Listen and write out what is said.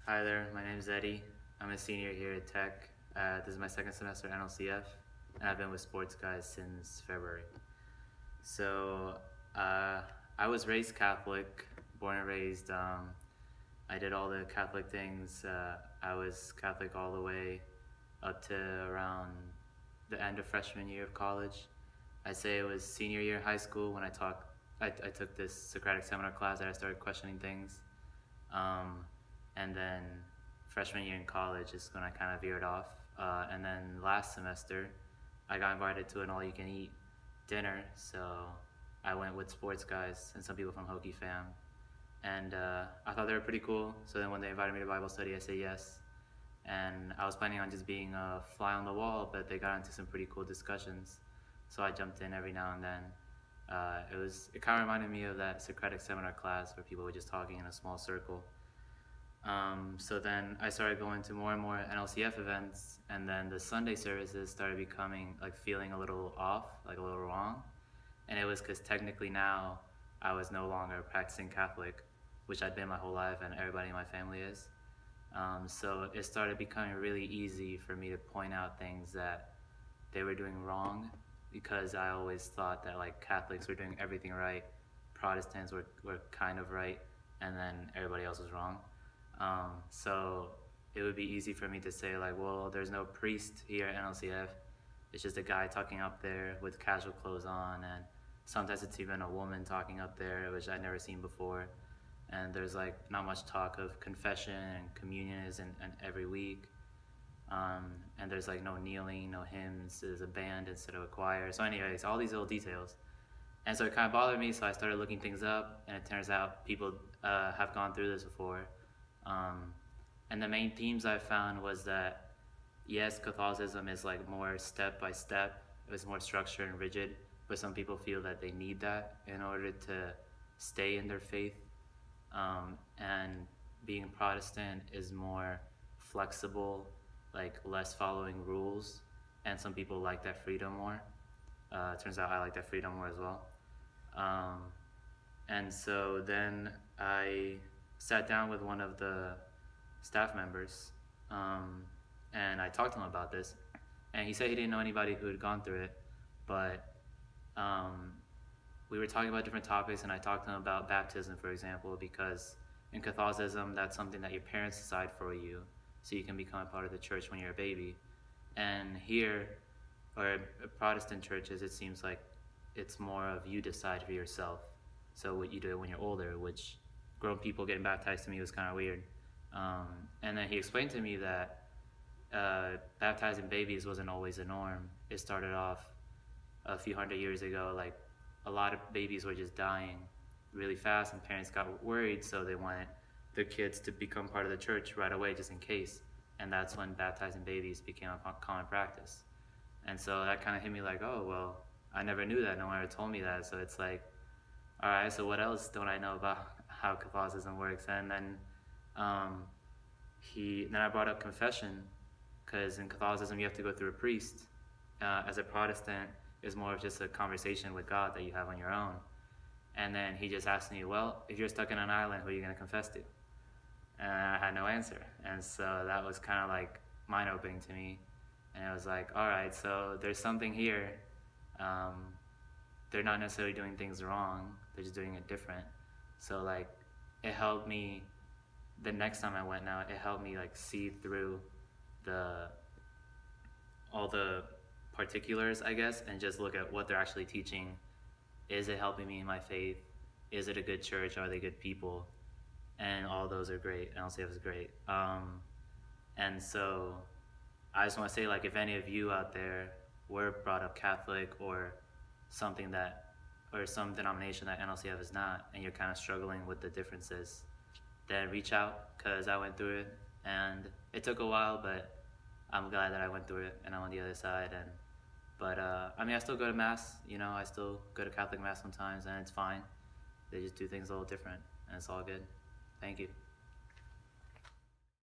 Hi there, my name is Eddy. I'm a senior here at Tech. This is my second semester at NLCF, and I've been with sports guys since February. So, uh, I was raised Catholic, born and raised. I did all the Catholic things. I was Catholic all the way up to around the end of freshman year of college. I'd say it was senior year of high school when I took this Socratic seminar class that I started questioning things. Um, and then freshman year in college is when I kind of veered off. And then last semester, I got invited to an all-you-can-eat dinner, so I went with sports guys and some people from Hokie fam. And I thought they were pretty cool, so then when they invited me to Bible study, I said yes. And I was planning on just being a fly on the wall, but they got into some pretty cool discussions, so I jumped in every now and then. It kind of reminded me of that Socratic seminar class where people were just talking in a small circle. So then I started going to more and more NLCF events, and then the Sunday services started becoming feeling a little off, like a little wrong. And it was because technically now I was no longer a practicing Catholic, which I'd been my whole life and everybody in my family is. So it started becoming really easy for me to point out things that they were doing wrong, because I always thought that Catholics were doing everything right, Protestants were kind of right, and then everybody else was wrong. So it would be easy for me to say well, there's no priest here at NLCF. It's just a guy talking up there with casual clothes on, and sometimes it's even a woman talking up there, which I'd never seen before. And there's not much talk of confession and communion is in every week. And there's no kneeling, no hymns, there's a band instead of a choir. So anyways, all these little details. And so it kind of bothered me, so I started looking things up, and it turns out people have gone through this before. And the main themes I found was that, yes, Catholicism is more step by step, it's more structured and rigid, but some people feel that they need that in order to stay in their faith. And being Protestant is more flexible, less following rules, and some people like that freedom more. Turns out I like that freedom more as well. And so then I sat down with one of the staff members, and I talked to him about this, and he said he didn't know anybody who had gone through it, but we were talking about different topics, and I talked to him about baptism, for example, because in Catholicism, that's something that your parents decide for you, so you can become a part of the church when you're a baby. And here, or Protestant churches, it seems like it's more of you decide for yourself. So what you do when you're older, which grown people getting baptized to me was kind of weird. And then he explained to me that baptizing babies wasn't always the norm. It started off a few hundred years ago, a lot of babies were just dying really fast, and parents got worried, so they wanted their kids to become part of the church right away just in case. And that's when baptizing babies became a common practice. And so that kind of hit me oh, well, I never knew that. No one ever told me that. So it's all right, so what else don't I know about how Catholicism works? And then then I brought up confession, because in Catholicism you have to go through a priest. As a Protestant, it's more of just a conversation with God that you have on your own. And then he just asked me, well, if you're stuck in an island, who are you going to confess to? And I had no answer. And so that was kind of mind-opening to me. And I was all right, so there's something here. They're not necessarily doing things wrong, they're just doing it different. So it helped me, the next time I went now, it helped me see through all the particulars, I guess, and just look at what they're actually teaching. Is it helping me in my faith? Is it a good church? Are they good people? And all those are great. NLCF is great. And so I just want to say, if any of you out there were brought up Catholic or something or some denomination that NLCF is not, and you're kind of struggling with the differences, then reach out, because I went through it, and it took a while, but I'm glad that I went through it, and I'm on the other side. But I still go to Mass, I still go to Catholic Mass sometimes, and it's fine. They just do things a little different, and it's all good. Thank you.